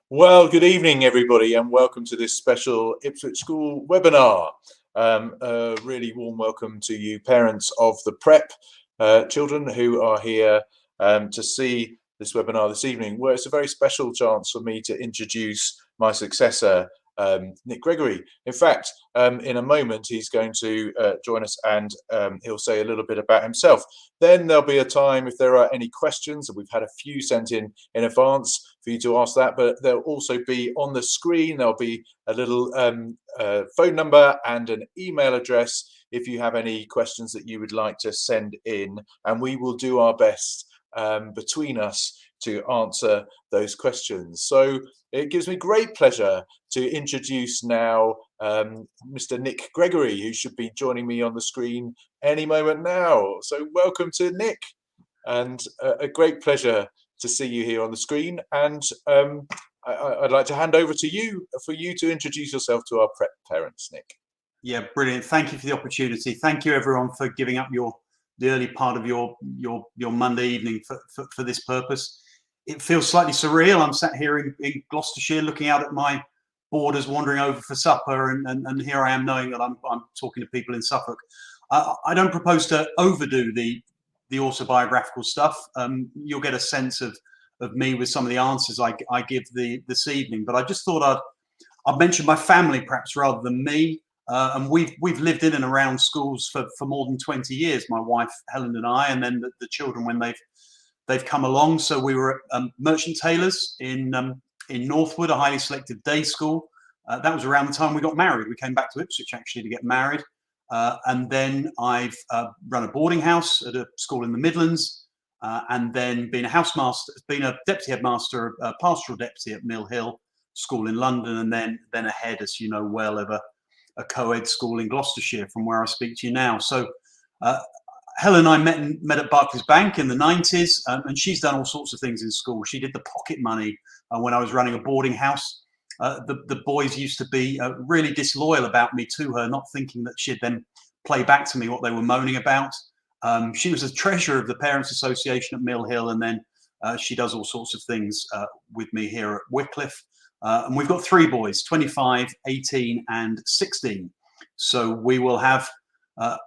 Well, good evening, everybody, and welcome to this special Ipswich School webinar. A really warm welcome to you, parents of the prep children who are here to see this webinar this evening, where it's a very special chance for me to introduce my successor, Nick Gregory. In fact, in a moment, he's going to join us and he'll say a little bit about himself. Then there'll be a time, if there are any questions, and we've had a few sent in advance, for you to ask that, but there'll also be on the screen, there'll be a little phone number and an email address if you have any questions that you would like to send in, and we will do our best between us to answer those questions. So it gives me great pleasure to introduce now Mr. Nick Gregory, who should be joining me on the screen any moment now. So welcome to Nick, and a great pleasure to see you here on the screen. And I'd like to hand over to you for you to introduce yourself to our prep parents, Nick. Yeah, brilliant. Thank you for the opportunity. Thank you, everyone, for giving up the early part of your Monday evening for this purpose. It feels slightly surreal. I'm sat here in Gloucestershire looking out at my borders, wandering over for supper, and here I am knowing that I'm talking to people in Suffolk. I don't propose to overdo the autobiographical stuff. You'll get a sense of me with some of the answers I give this evening, but I just thought I'd mention my family perhaps rather than me. And we've lived in and around schools for more than 20 years, my wife Helen and I, and then the children when they've come along. So we were at Merchant Taylors in Northwood, a highly selective day school. That was around the time we got married. We came back to Ipswich actually to get married. And then I've run a boarding house at a school in the Midlands, and then been a deputy headmaster, a pastoral deputy at Mill Hill School in London, and then a head, as you know well, of a co-ed school in Gloucestershire, from where I speak to you now. So Helen and I met at Barclays Bank in the 90s, and she's done all sorts of things in school. She did the pocket money when I was running a boarding house. The boys used to be really disloyal about me to her, not thinking that she'd then play back to me what they were moaning about. She was a treasurer of the Parents Association at Mill Hill, and then she does all sorts of things with me here at Wycliffe. And we've got 3 boys, 25, 18 and 16. So we will have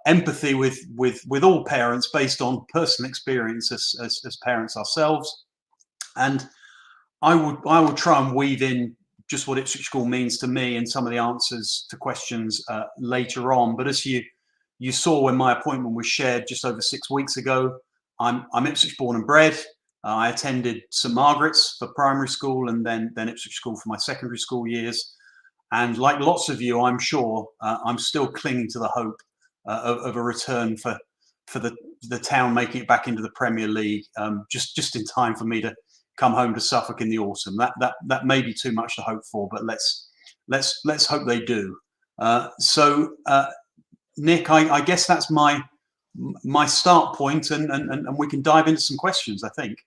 empathy with all parents based on personal experience as parents ourselves. And I would try and weave in just what Ipswich School means to me and some of the answers to questions later on. But as you saw when my appointment was shared just over 6 weeks ago, I'm Ipswich born and bred. I attended St Margaret's for primary school and then Ipswich School for my secondary school years. And like lots of you, I'm sure, I'm still clinging to the hope of a return for the town making it back into the Premier League, just in time for me to come home to Suffolk in the autumn. That may be too much to hope for, but let's hope they do. So Nick, I guess that's my start point, and we can dive into some questions, I think.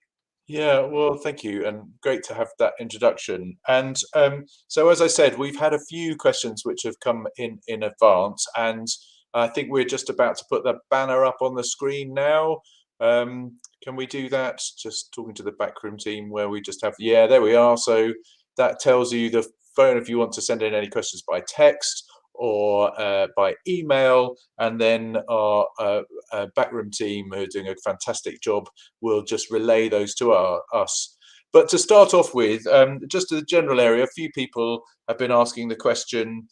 Yeah, well, thank you, and great to have that introduction. And so, as I said, we've had a few questions which have come in advance, and I think we're just about to put the banner up on the screen now. Can we do that? Just talking to the backroom team where we just have, yeah, there we are. So that tells you the phone if you want to send in any questions by text or by email, and then our backroom team, who are doing a fantastic job, will just relay those to us. But to start off with, just a general area, a few people have been asking the question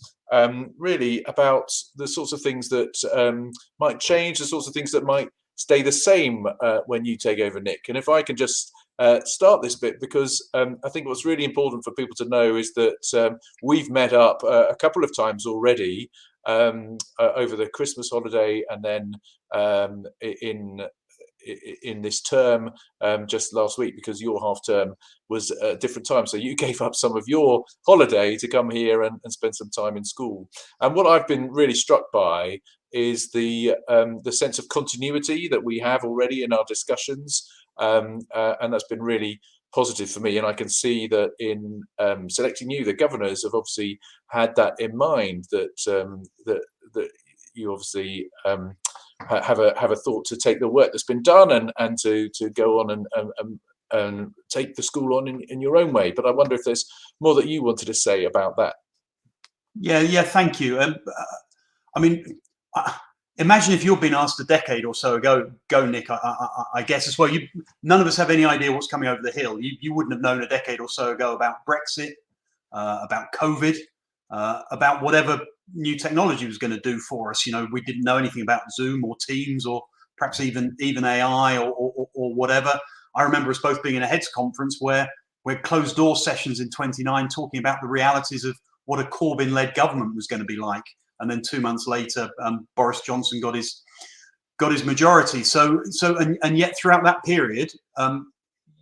really about the sorts of things that might change, the sorts of things that might stay the same when you take over, Nick. And if I can just start this bit, because I think what's really important for people to know is that we've met up a couple of times already over the Christmas holiday, and then in this term just last week, because your half term was a different time, so you gave up some of your holiday to come here and spend some time in school. And what I've been really struck by is the sense of continuity that we have already in our discussions, and that's been really positive for me. And I can see that in selecting you, the governors have obviously had that in mind, that that you obviously have a thought to take the work that's been done and to go on and take the school on in your own way. But I wonder if there's more that you wanted to say about that. Yeah, thank you. I mean, imagine if you'd been asked a decade or so ago, Nick, I guess as well, none of us have any idea what's coming over the hill. You wouldn't have known a decade or so ago about Brexit, about COVID, about whatever new technology was going to do for us. We didn't know anything about Zoom or Teams or perhaps even AI or whatever. I remember us both being in a heads conference where we're closed door sessions in 29 talking about the realities of what a Corbyn-led government was going to be like. And then 2 months later, Boris Johnson got his majority. And yet throughout that period,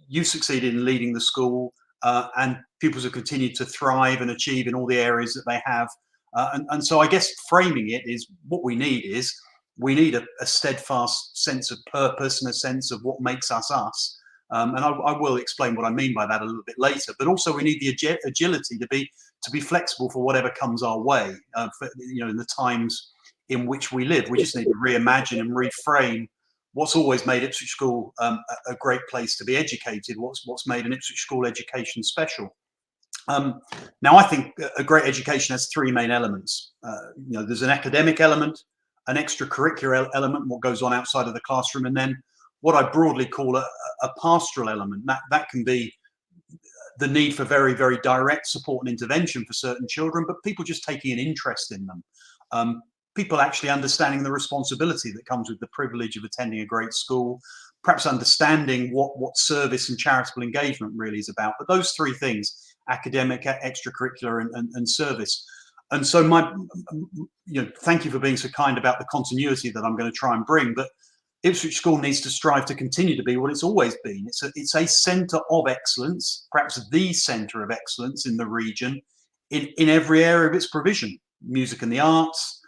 you succeeded in leading the school, and pupils have continued to thrive and achieve in all the areas that they have. And so I guess framing it is what we need a steadfast sense of purpose and a sense of what makes us us. And I will explain what I mean by that a little bit later. But also we need the agility to be flexible for whatever comes our way, in the times in which we live. We just need to reimagine and reframe what's always made Ipswich School a great place to be educated, what's made an Ipswich School education special. Now, I think a great education has three main elements. There's an academic element, an extracurricular element, what goes on outside of the classroom, and then what I broadly call a pastoral element. That can be the need for very, very direct support and intervention for certain children, but people just taking an interest in them. People actually understanding the responsibility that comes with the privilege of attending a great school, perhaps understanding what service and charitable engagement really is about. But those three things, academic, extracurricular, and service. And so thank you for being so kind about the continuity that I'm going to try and bring. But Ipswich School needs to strive to continue to be what it's always been. It's a centre of excellence, perhaps the centre of excellence in the region, in every area of its provision. Music and the arts,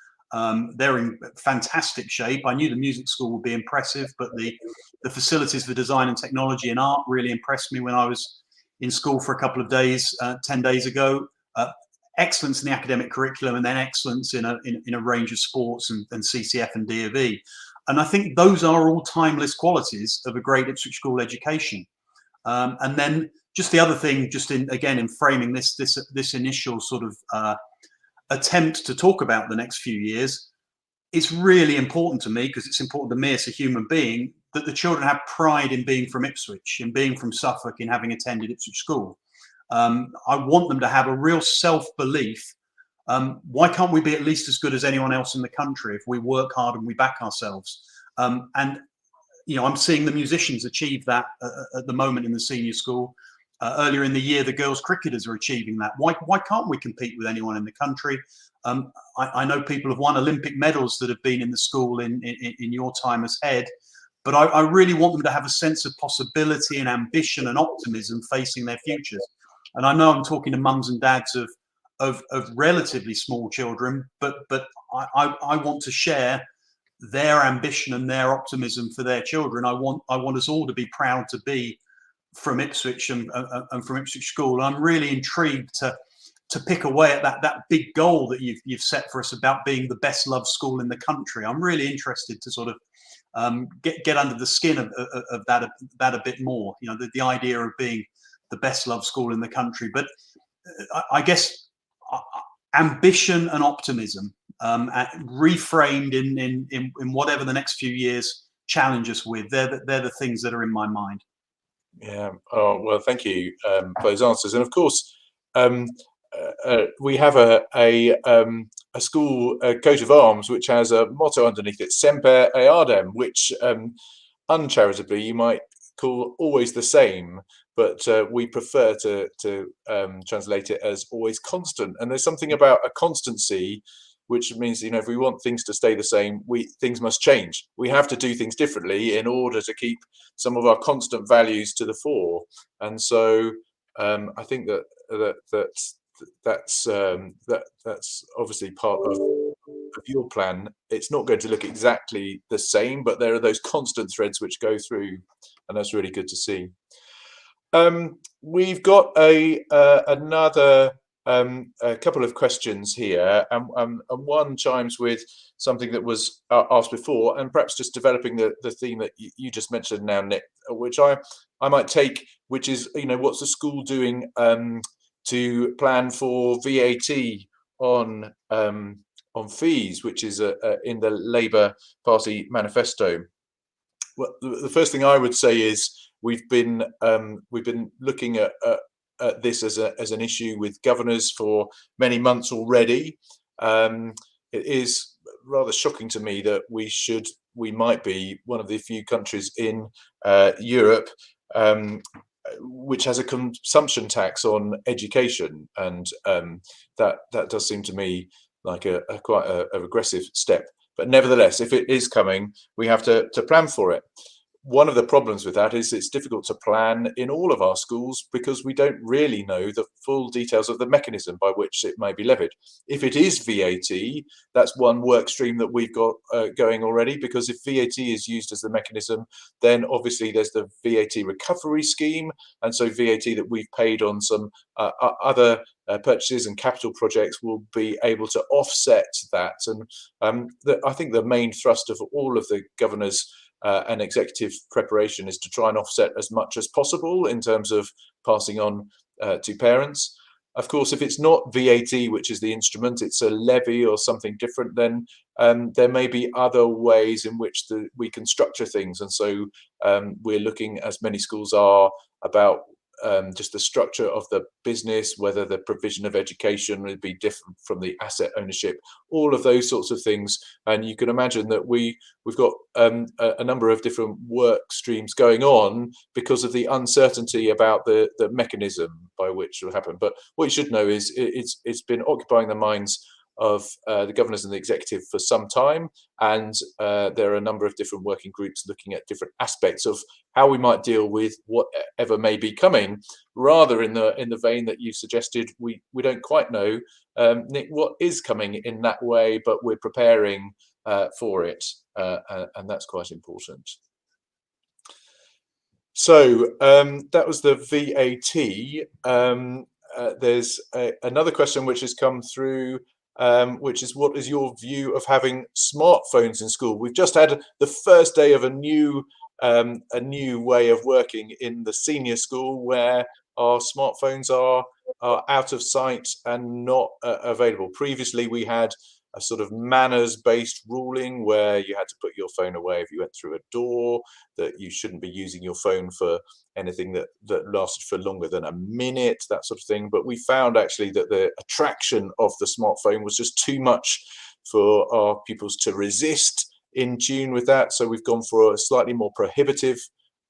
they're in fantastic shape. I knew the music school would be impressive, but the facilities for design and technology and art really impressed me when I was in school for a couple of days, 10 days ago. Excellence in the academic curriculum, and then excellence in a range of sports and CCF and D&E. And I think those are all timeless qualities of a great Ipswich School education. And then just the other thing, just in framing this initial sort of attempt to talk about the next few years, it's really important to me, because it's important to me as a human being, that the children have pride in being from Ipswich, in being from Suffolk, in having attended Ipswich School. I want them to have a real self-belief. Why can't we be at least as good as anyone else in the country if we work hard and we back ourselves? And I'm seeing the musicians achieve that at the moment in the senior school. Earlier in the year, the girls cricketers are achieving that. Why can't we compete with anyone in the country? I know people have won Olympic medals that have been in the school in your time as head, but I really want them to have a sense of possibility and ambition and optimism facing their futures. And I know I'm talking to mums and dads of relatively small children, but I want to share their ambition and their optimism for their children. I want us all to be proud to be from Ipswich and from Ipswich School. I'm really intrigued to pick away at that big goal that you've set for us about being the best loved school in the country. I'm really interested to sort of get under the skin of that a bit more. The idea of being the best loved school in the country. But I guess ambition and optimism, reframed in whatever the next few years challenge us with, they're the things that are in my mind. Yeah. Oh, well, thank you for those answers. And of course, we have a school coat of arms which has a motto underneath it, Semper Eadem, which uncharitably you might call always the same, but we prefer to translate it as always constant. And there's something about a constancy, which means, if we want things to stay the same, things must change. We have to do things differently in order to keep some of our constant values to the fore. And so I think that's obviously part of your plan. It's not going to look exactly the same, but there are those constant threads which go through, and that's really good to see. We've got another a couple of questions here, and one chimes with something that was asked before, and perhaps just developing the theme that you just mentioned now, Nick, which I I might take, which is, what's the school doing to plan for VAT on fees, which is in the Labour Party manifesto. Well, the first thing I would say is we've been looking at this as an issue with governors for many months already. It is rather shocking to me that we might be one of the few countries in Europe which has a consumption tax on education, and that does seem to me like a quite a regressive step. But nevertheless, if it is coming, we have to plan for it. One of the problems with that is it's difficult to plan in all of our schools because we don't really know the full details of the mechanism by which it may be levied. If it is VAT, that's one work stream that we've got going already, because if VAT is used as the mechanism, then obviously there's the VAT recovery scheme, and so VAT that we've paid on some other purchases and capital projects will be able to offset that. And I think the main thrust of all of the governors and executive preparation is to try and offset as much as possible in terms of passing on to parents. Of course, if it's not VAT, which is the instrument, it's a levy or something different, then there may be other ways in which we can structure things. And so we're looking, as many schools are, about just the structure of the business, whether the provision of education would be different from the asset ownership, all of those sorts of things. And you can imagine that we've got a number of different work streams going on because of the uncertainty about the mechanism by which it will happen. But what you should know is it's been occupying the minds of the governors and the executive for some time, and there are a number of different working groups looking at different aspects of how we might deal with whatever may be coming. Rather in the vein that you suggested, we don't quite know, Nick, what is coming in that way, but we're preparing for it, and that's quite important. So that was the VAT. There's another question which has come through, which is, what is your view of having smartphones in school? We've just had the first day of a new way of working in the senior school, where our smartphones are out of sight and not available. Previously, we had a sort of manners-based ruling where you had to put your phone away if you went through a door, that you shouldn't be using your phone for anything that lasted for longer than a minute, that sort of thing. But we found actually that the attraction of the smartphone was just too much for our pupils to resist in tune with that. So we've gone for a slightly more prohibitive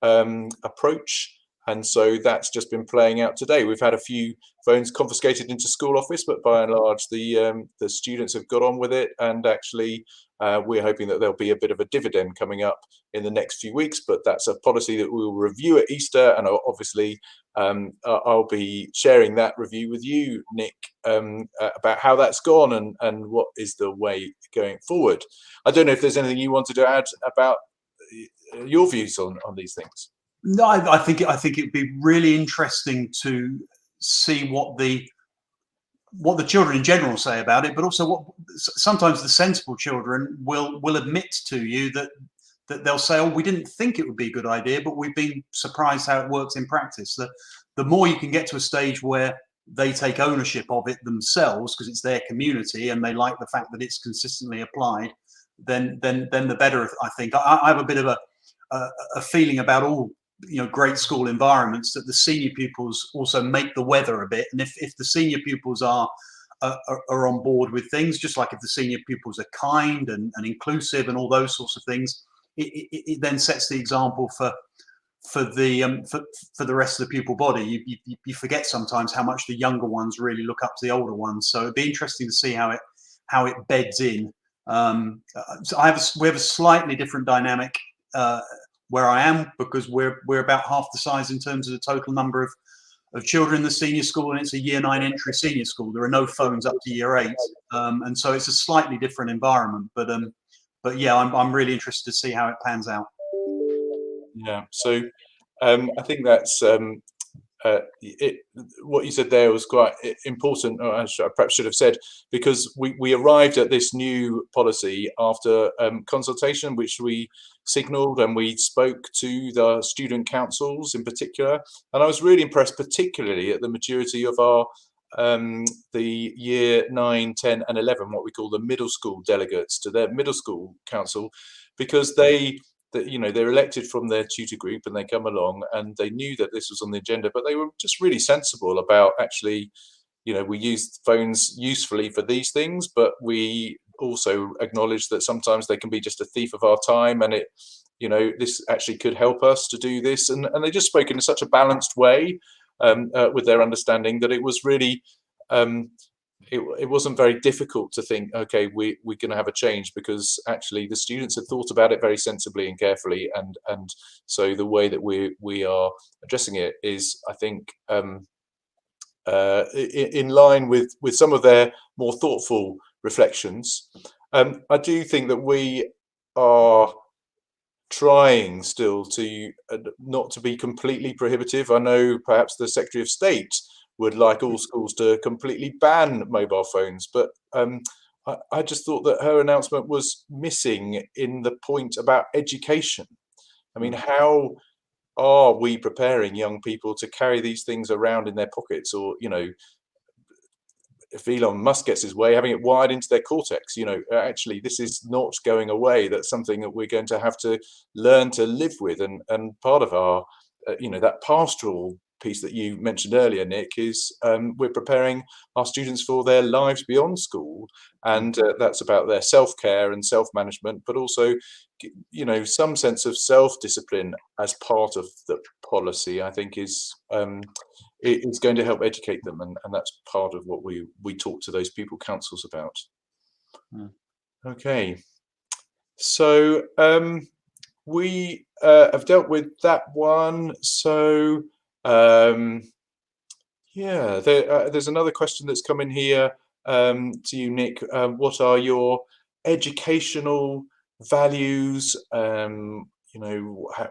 approach. And so that's just been playing out today. We've had a few phones confiscated into school office, but by and large, the students have got on with it. And actually, we're hoping that there'll be a bit of a dividend coming up in the next few weeks. But that's a policy that we will review at Easter. And obviously, I'll be sharing that review with you, Nick, about how that's gone and what is the way going forward. I don't know if there's anything you wanted to add about your views on these things. No, I think it'd be really interesting to see what the children in general say about it, but also what sometimes the sensible children will admit to you that they'll say, "Oh, we didn't think it would be a good idea, but we've been surprised how it works in practice." The more you can get to a stage where they take ownership of it themselves because it's their community and they like the fact that it's consistently applied, then the better. I think I have a bit of a feeling about all great school environments that the senior pupils also make the weather a bit, and if the senior pupils are on board with things, just like if the senior pupils are kind and inclusive and all those sorts of things, it then sets the example for the rest of the pupil body. You forget sometimes how much the younger ones really look up to the older ones, so it'd be interesting to see how it beds in. So we have a slightly different dynamic where I am, because we're about half the size in terms of the total number of children in the senior school, and it's a year 9 entry senior school. There are no phones up to year 8, and so it's a slightly different environment. But yeah, I'm really interested to see how it pans out. Yeah, so I think that's what you said there was quite important. Or I perhaps should have said, because we arrived at this new policy after consultation, which we signalled, and we spoke to the student councils in particular. And I was really impressed, particularly at the maturity of our the year 9, 10, and 11, what we call the middle school delegates to their middle school council, because they're elected from their tutor group and they come along and they knew that this was on the agenda, but they were just really sensible about actually, we use phones usefully for these things, but we also acknowledge that sometimes they can be just a thief of our time, and this actually could help us to do this. And they just spoke in such a balanced way with their understanding that it was really, it wasn't very difficult to think, okay, we're going to have a change, because actually the students had thought about it very sensibly and carefully, and so the way that we are addressing it is, I think, in line with some of their more thoughtful reflections. I do think that we are trying still to not to be completely prohibitive. I know perhaps the Secretary of State would like all schools to completely ban mobile phones, but I just thought that her announcement was missing in the point about education. I mean, how are we preparing young people to carry these things around in their pockets, or if Elon Musk gets his way, having it wired into their cortex? Actually, this is not going away. That's something that we're going to have to learn to live with, and part of our that pastoral piece that you mentioned earlier, Nick, is we're preparing our students for their lives beyond school, and that's about their self-care and self-management, but also some sense of self-discipline as part of the policy. I think is going to help educate them, and that's part of what we talk to those pupil councils about. Okay, so we have dealt with that one. So there's another question that's come in here to you, Nick. What are your educational values?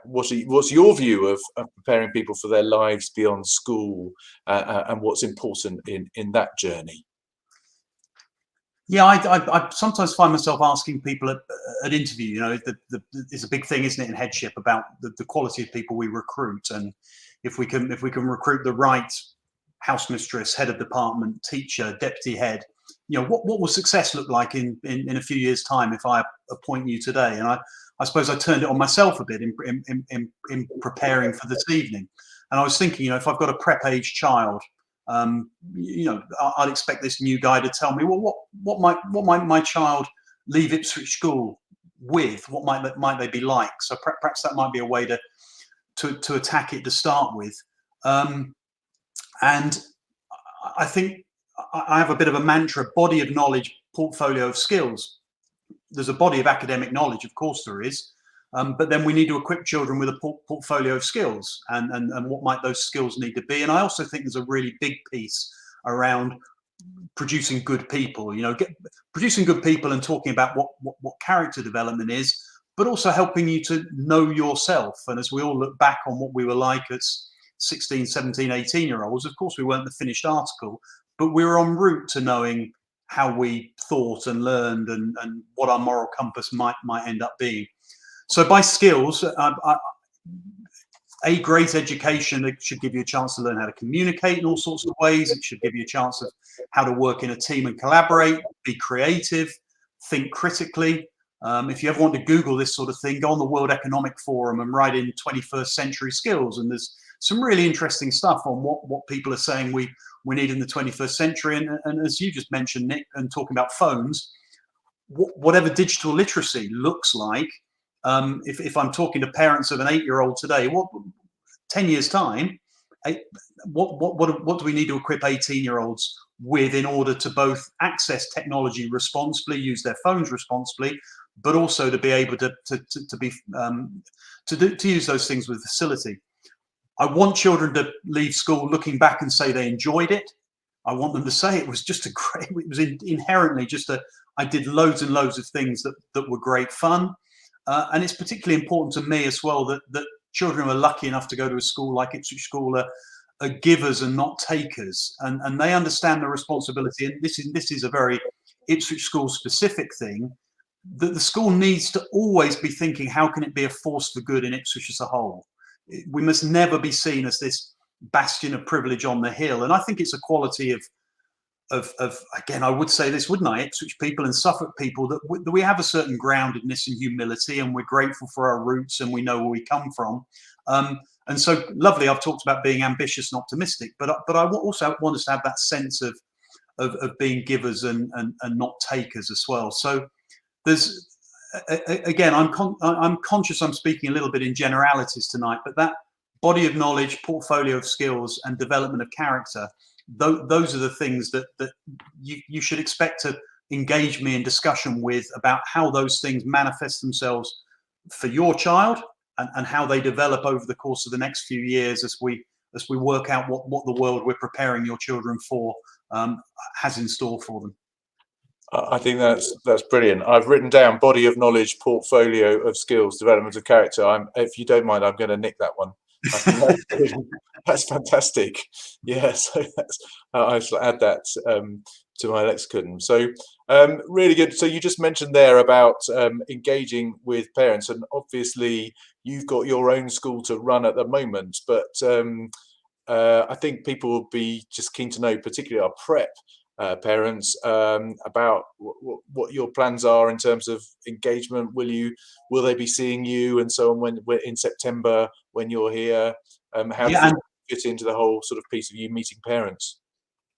What's your view of preparing people for their lives beyond school, and what's important in that journey? Yeah, I sometimes find myself asking people at interview. It's a big thing, isn't it, in headship, about the quality of people we recruit, and if we can recruit the right housemistress, head of department, teacher, deputy head, what will success look like in a few years' time if I appoint you today? And I suppose I turned it on myself a bit in preparing for this evening, and I was thinking, if I've got a prep age child, I'd expect this new guy to tell me, well, what might my child leave Ipswich School with? What might they be like? So perhaps that might be a way to attack it to start with. And I think I have a bit of a mantra: body of knowledge, portfolio of skills. There's a body of academic knowledge, of course there is, but then we need to equip children with a portfolio of skills, and what might those skills need to be. And I also think there's a really big piece around producing good people, producing good people and talking about what character development is, but also helping you to know yourself. And as we all look back on what we were like as 16, 17, 18-year-olds, of course we weren't the finished article, but we were en route to knowing how we thought and learned, and what our moral compass might end up being. So by skills, a great education, it should give you a chance to learn how to communicate in all sorts of ways. It should give you a chance of how to work in a team and collaborate, be creative, think critically. If you ever want to Google this sort of thing, go on the World Economic Forum and write in 21st century skills, and there's some really interesting stuff on what people are saying we need in the 21st century. And as you just mentioned, Nick, and talking about phones, whatever digital literacy looks like, if I'm talking to parents of an 8-year-old today, 10 years time, what do we need to equip 18-year-olds with in order to both access technology responsibly, use their phones responsibly, but also to be able to use those things with facility? I want children to leave school looking back and say they enjoyed it. I want them to say it was just it was inherently just I did loads and loads of things that were great fun. And it's particularly important to me as well that children who are lucky enough to go to a school like Ipswich School are givers and not takers, and they understand the responsibility. And this is a very Ipswich School specific thing, that the school needs to always be thinking, how can it be a force for good in Ipswich as a whole? We must never be seen as this bastion of privilege on the hill. And I think it's a quality of again, I would say this, wouldn't I, Ipswich people and Suffolk people, that we have a certain groundedness and humility, and we're grateful for our roots and we know where we come from. And so lovely, I've talked about being ambitious and optimistic, but I also want us to have that sense of being givers and not takers as well. So there's, again, I'm conscious I'm speaking a little bit in generalities tonight, but that body of knowledge, portfolio of skills, and development of character, those are the things that you should expect to engage me in discussion with, about how those things manifest themselves for your child, and how they develop over the course of the next few years as we work out what the world we're preparing your children for has in store for them. I think that's brilliant. I've written down body of knowledge, portfolio of skills, development of character. If you don't mind, I'm going to nick that one. I think that's fantastic. Yeah, so I shall add that to my lexicon. So really good. So you just mentioned there about engaging with parents, and obviously you've got your own school to run at the moment, but I think people will be just keen to know, particularly our prep parents, about what your plans are in terms of engagement. Will they be seeing you and so on when in September when you're here? How does it fit into the whole sort of piece of you meeting parents?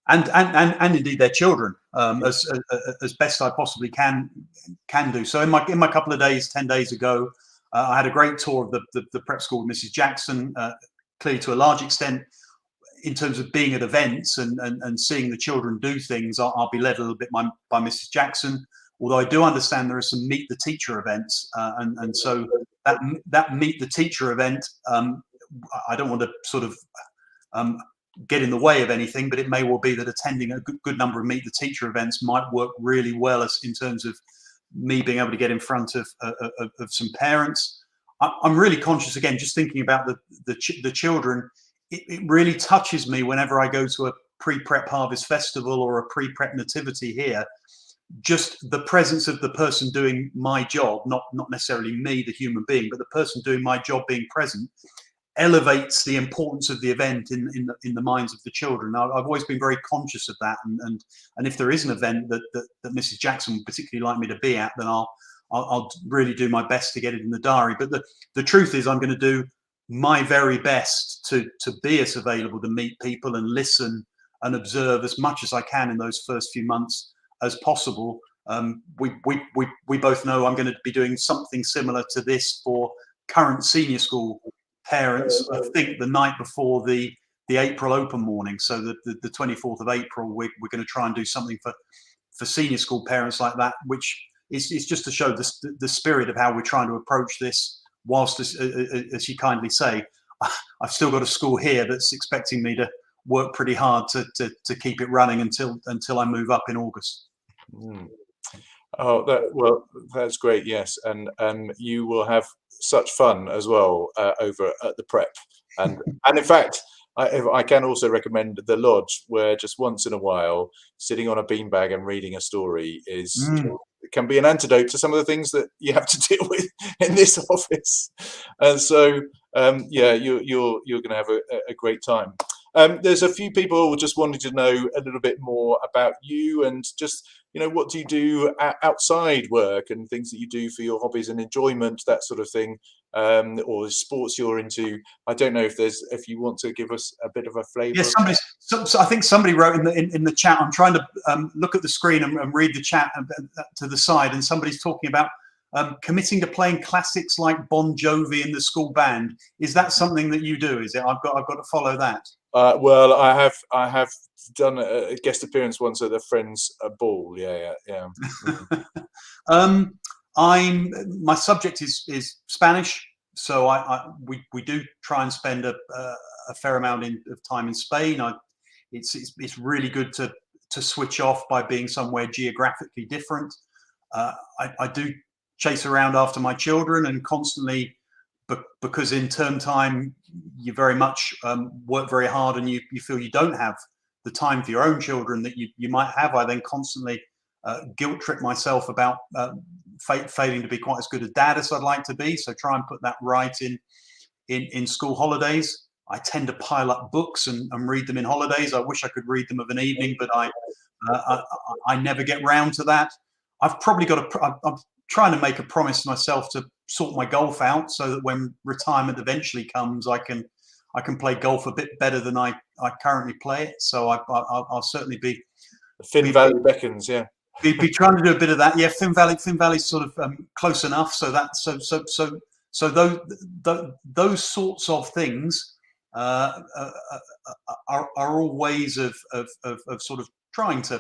And indeed their children, as best I possibly can do. So in my couple of days, 10 days ago, I had a great tour of the prep school with Mrs. Jackson. Clearly, to a large extent, in terms of being at events and seeing the children do things, I'll be led a little bit by Mrs. Jackson. Although I do understand there are some meet the teacher events, and so that meet the teacher event, I don't want to sort of get in the way of anything, but it may well be that attending a good number of meet the teacher events might work really well as in terms of me being able to get in front of some parents. I'm really conscious, again, just thinking about the children. It really touches me whenever I go to a pre-prep harvest festival or a pre-prep nativity here, just the presence of the person doing my job, not necessarily me, the human being, but the person doing my job being present, elevates the importance of the event in the minds of the children. I've always been very conscious of that, and if there is an event that Mrs. Jackson would particularly like me to be at, then I'll really do my best to get it in the diary. But the truth is, I'm going to do my very best to be as available to meet people and listen and observe as much as I can in those first few months as possible. We both know I'm going to be doing something similar to this for current senior school parents. I think the night before the April open morning, so the 24th of April, we're going to try and do something for senior school parents like that, which is just to show the spirit of how we're trying to approach this. Whilst, as you kindly say, I've still got a school here that's expecting me to work pretty hard to keep it running until I move up in August. Mm. Oh, that's great. Yes, and you will have such fun as well over at the prep, and in fact, I can also recommend the lodge, where just once in a while, sitting on a beanbag and reading a story can be an antidote to some of the things that you have to deal with in this office. And so, yeah, you're going to have a great time. There's a few people who just wanted to know a little bit more about you, and just, what do you do outside work, and things that you do for your hobbies and enjoyment, that sort of thing, or sports you're into. I don't know if you want to give us a bit of a flavour. Yes, I think somebody wrote in the chat. I'm trying to look at the screen and read the chat to the side, and somebody's talking about committing to playing classics like Bon Jovi in the school band. Is that something that you do? Is it? I've got to follow that. Well, I have done a guest appearance once at a friend's ball. Yeah. My subject is Spanish, so we do try and spend a fair amount of time in Spain. It's really good to switch off by being somewhere geographically different. I do chase around after my children and constantly because in term time you very much work very hard, and you feel you don't have the time for your own children that you might have. I then constantly guilt trip myself about failing to be quite as good a dad as I'd like to be. So try and put that right in school holidays. I tend to pile up books and read them in holidays. I wish I could read them of an evening, but I never get round to that. I've probably got I'm trying to make a promise to myself to sort my golf out, so that when retirement eventually comes, I can play golf a bit better than I currently play it. So I'll certainly be Finn Valley beckons, yeah. Be trying to do a bit of that. Yeah, Finn Valley's sort of close enough. So that so those sorts of things are all ways of sort of trying to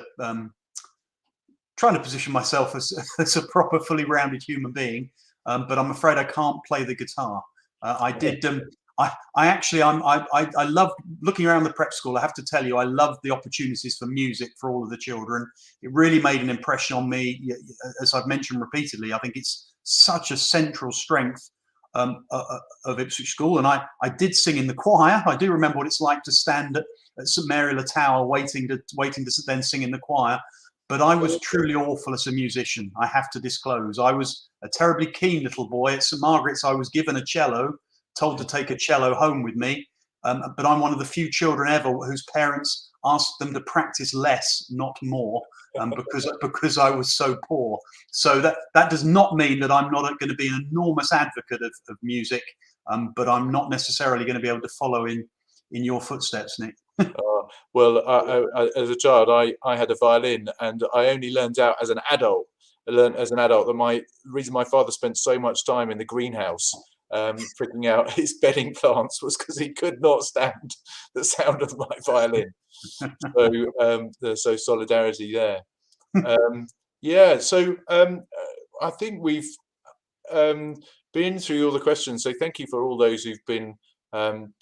position myself as a proper, fully rounded human being. But I'm afraid I can't play the guitar. I did. I love looking around the prep school. I have to tell you, I love the opportunities for music for all of the children. It really made an impression on me. As I've mentioned repeatedly, I think it's such a central strength of Ipswich School. And I did sing in the choir. I do remember what it's like to stand at St Mary Le Tower waiting to then sing in the choir. But I was truly awful as a musician, I have to disclose. I was a terribly keen little boy. At St Margaret's, I was given a cello, told to take a cello home with me. But I'm one of the few children ever whose parents asked them to practice less, not more, because I was so poor. So that does not mean that I'm not going to be an enormous advocate of music, but I'm not necessarily going to be able to follow in your footsteps, Nick. Well, I, as a child, I had a violin, and I only learned out as an adult. I learned as an adult that the reason my father spent so much time in the greenhouse freaking out his bedding plants was because he could not stand the sound of my violin. So solidarity there. Yeah, so I think we've been through all the questions. So thank you for all those who've been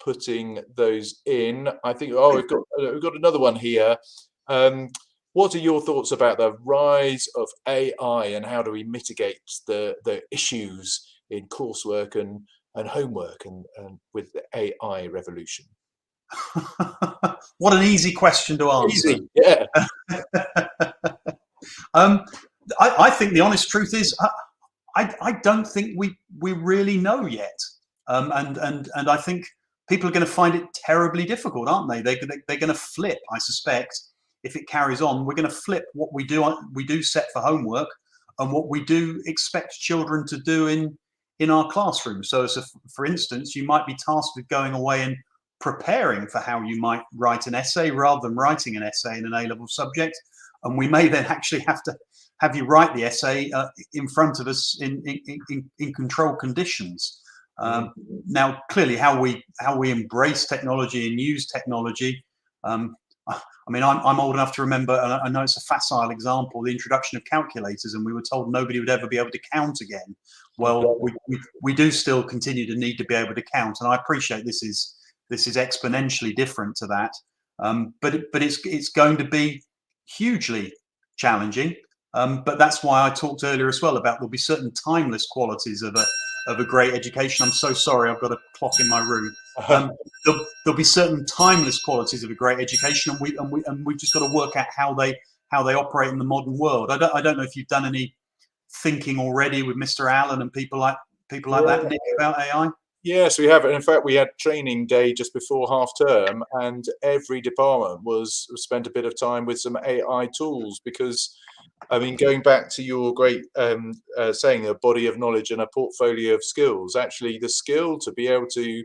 putting those in. I think we've got another one here. What are your thoughts about the rise of AI, and how do we mitigate the issues in coursework and homework and with the AI revolution? What an easy question to answer. Easy, yeah. I think the honest truth is I don't think we really know yet. And I think people are going to find it terribly difficult, aren't they? They're going to flip, I suspect, if it carries on. We're going to flip what we do set for homework and what we do expect children to do in our classroom. So for instance, you might be tasked with going away and preparing for how you might write an essay rather than writing an essay in an A-level subject. And we may then actually have to have you write the essay in front of us in controlled conditions. Now, clearly, how we embrace technology and use technology. I mean, I'm old enough to remember, and I know it's a facile example, the introduction of calculators, and we were told nobody would ever be able to count again. Well, we do still continue to need to be able to count, and I appreciate this is exponentially different to that, but it's going to be hugely challenging. But that's why I talked earlier as well about there'll be certain timeless qualities of a great education. I'm so sorry, I've got a clock in my room. There'll be certain timeless qualities of a great education, and we've just got to work out how they operate in the modern world. I don't know if you've done any thinking already with Mr. Allen and people like that, Nick, about AI. Yes, we have. In fact, we had training day just before half term, and every department spent a bit of time with some AI tools, because, I mean, going back to your great saying, a body of knowledge and a portfolio of skills, actually the skill to be able to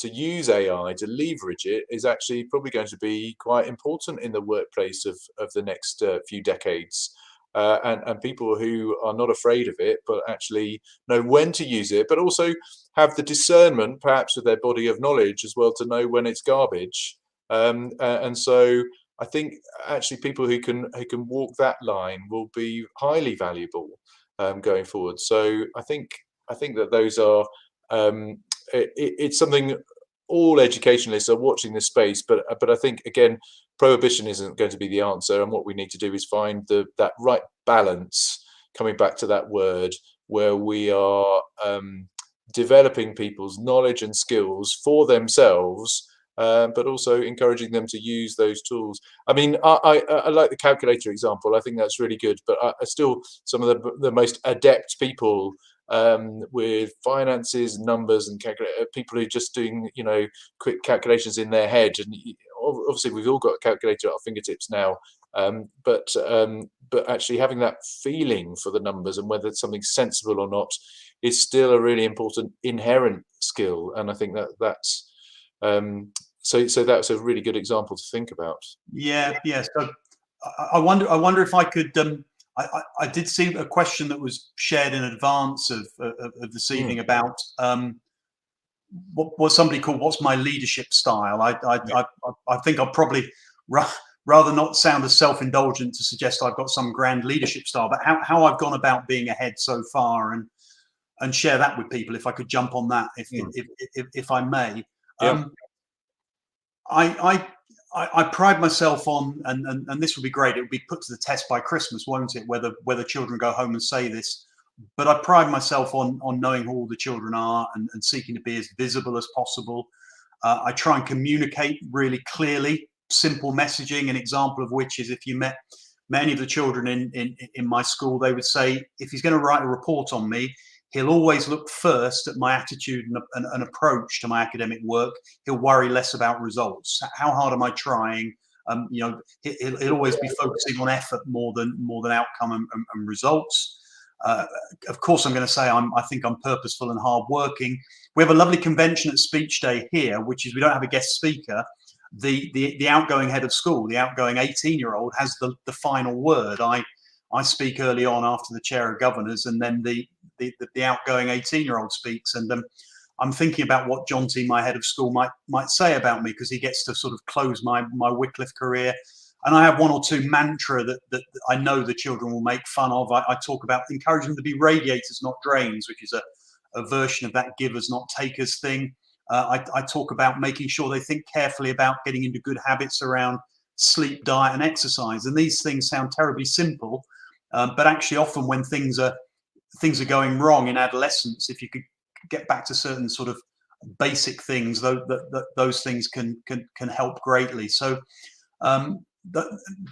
use AI, to leverage it, is actually probably going to be quite important in the workplace of the next few decades. And people who are not afraid of it, but actually know when to use it, but also have the discernment, perhaps with their body of knowledge as well, to know when it's garbage. And so I think actually people who can walk that line will be highly valuable going forward. So I think that those are it's something all educationalists are watching this space, but I think, again, prohibition isn't going to be the answer, and what we need to do is find that right balance, coming back to that word, where we are developing people's knowledge and skills for themselves, but also encouraging them to use those tools. I mean, I like the calculator example. I think that's really good. But I still, some of the most adept people with finances, numbers, and people who are just doing, you know, quick calculations in their head. And obviously, we've all got a calculator at our fingertips now. But actually having that feeling for the numbers and whether something's sensible or not is still a really important inherent skill. And I think that's so that's a really good example to think about. Yeah. So I wonder if I could. I did see a question that was shared in advance of this evening about what somebody called "What's my leadership style?" I think I'll probably rather not sound as self-indulgent to suggest I've got some grand leadership style, but how I've gone about being ahead so far, and share that with people. If I could jump on that, if I may. Yeah. I pride myself on, and this will be great. It will be put to the test by Christmas, won't it? Whether children go home and say this, but I pride myself on knowing who all the children are and seeking to be as visible as possible. I try and communicate really clearly, simple messaging. An example of which is if you met many of the children in my school, they would say, if he's going to write a report on me, he'll always look first at my attitude and approach to my academic work. He'll worry less about results. How hard am I trying? You know, he'll always be focusing on effort more than outcome and results. Of course, I'm going to say I think I'm purposeful and hardworking. We have a lovely convention at Speech Day here, which is we don't have a guest speaker. The outgoing head of school, the outgoing 18-year-old, has the final word. I speak early on after the chair of governors, and then the outgoing 18-year-old speaks. And I'm thinking about what John T, my head of school, might say about me, because he gets to sort of close my Wycliffe career. And I have one or two mantra that I know the children will make fun of. I talk about encouraging them to be radiators, not drains, which is a version of that givers, not takers thing. I talk about making sure they think carefully about getting into good habits around sleep, diet, and exercise. And these things sound terribly simple, but actually often when things are going wrong in adolescence, if you could get back to certain sort of basic things, those things can help greatly. So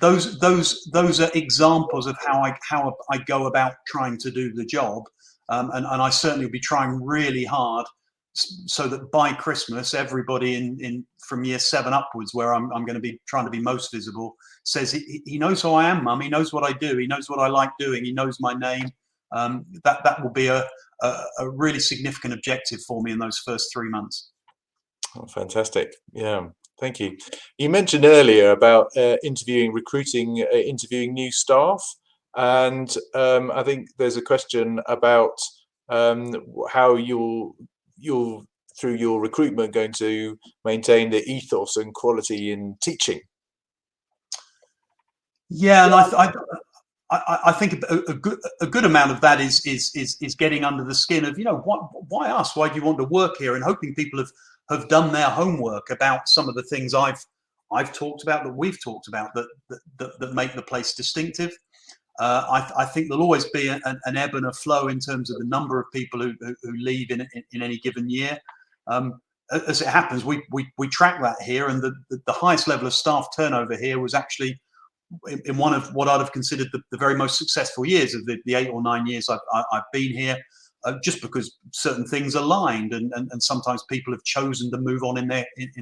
those are examples of how I go about trying to do the job, and I certainly will be trying really hard so that by Christmas everybody in from year 7 upwards, where I'm going to be trying to be most visible, says he knows who I am, Mum. He knows what I do. He knows what I like doing. He knows my name. That will be a really significant objective for me in those first 3 months. Oh, fantastic. Yeah, thank you. You mentioned earlier about recruiting, interviewing new staff, and I think there's a question about how you're through your recruitment going to maintain the ethos and quality in teaching. Yeah, and I think a good amount of that is getting under the skin of, you know, why us? Why do you want to work here? And hoping people have done their homework about some of the things I've talked about, that we've talked about, that make the place distinctive. I think there'll always be an ebb and a flow in terms of the number of people who leave in any given year. As it happens, we track that here, and the highest level of staff turnover here was actually in one of what I'd have considered the very most successful years of the 8 or 9 years I've been here, just because certain things aligned, and sometimes people have chosen to move on in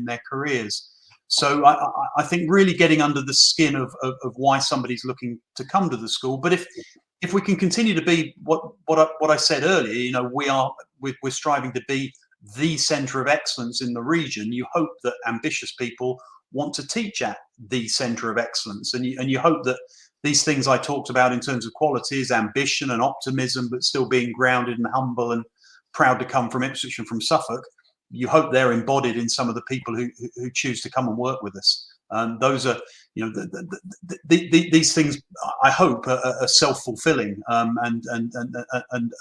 their careers. So I think really getting under the skin of why somebody's looking to come to the school. But if we can continue to be what I said earlier, you know, we're striving to be the centre of excellence in the region. You hope that ambitious people want to teach at the centre of excellence, and you hope that these things I talked about in terms of qualities, ambition and optimism, but still being grounded and humble and proud to come from Ipswich and from Suffolk, you hope they're embodied in some of the people who choose to come and work with us. Those are, you know, these things I hope are self-fulfilling, and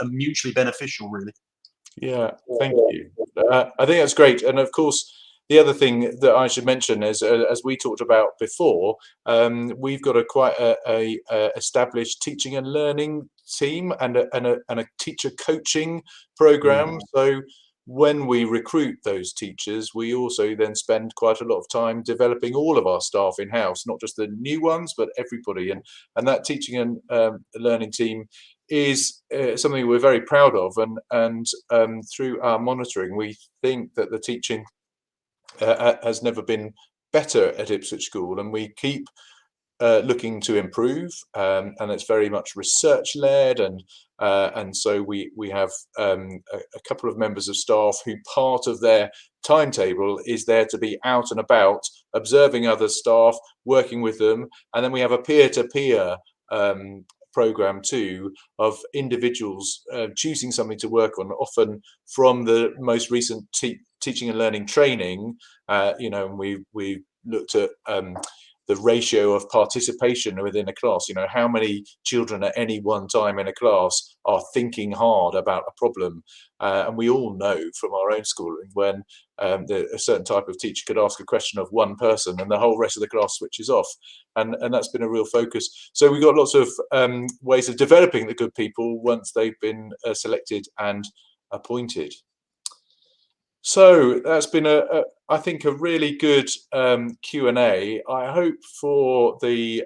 mutually beneficial, really. Yeah, thank you. I think that's great. And of course, the other thing that I should mention is, as we talked about before, we've got quite a established teaching and learning team and a teacher coaching program. So when we recruit those teachers, we also then spend quite a lot of time developing all of our staff in-house, not just the new ones, but everybody. And that teaching and learning team is something we're very proud of. And through our monitoring, we think that the teaching has never been better at Ipswich School, and we keep looking to improve, and it's very much research led, and so we have a couple of members of staff who part of their timetable is there to be out and about, observing other staff, working with them, and then we have a peer-to-peer program too of individuals choosing something to work on, often from the most recent teaching and learning training. And we looked at the ratio of participation within a class. How many children at any one time in a class are thinking hard about a problem, and we all know from our own schooling when a certain type of teacher could ask a question of one person and the whole rest of the class switches off, and that's been a real focus. So we've got lots of ways of developing the good people once they've been selected and appointed. So that's been I think a really good Q&A. I hope for the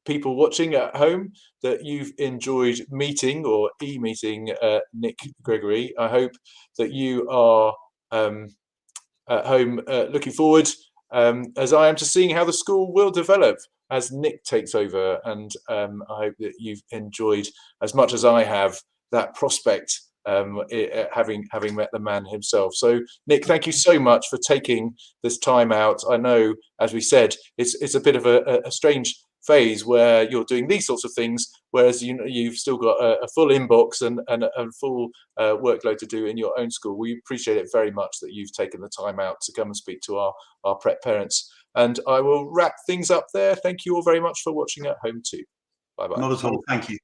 people watching at home that you've enjoyed meeting or e-meeting Nick Gregory. I hope that you are at home looking forward, as I am, to seeing how the school will develop as Nick takes over. And I hope that you've enjoyed as much as I have that prospect, having met the man himself. So Nick, thank you so much for taking this time out. I know, as we said, it's a bit of a strange phase where you're doing these sorts of things, whereas you've still got a full inbox and a full workload to do in your own school. We appreciate it very much that you've taken the time out to come and speak to our prep parents. And I will wrap things up there. Thank you all very much for watching at home too. Bye bye. Not at all. Thank you.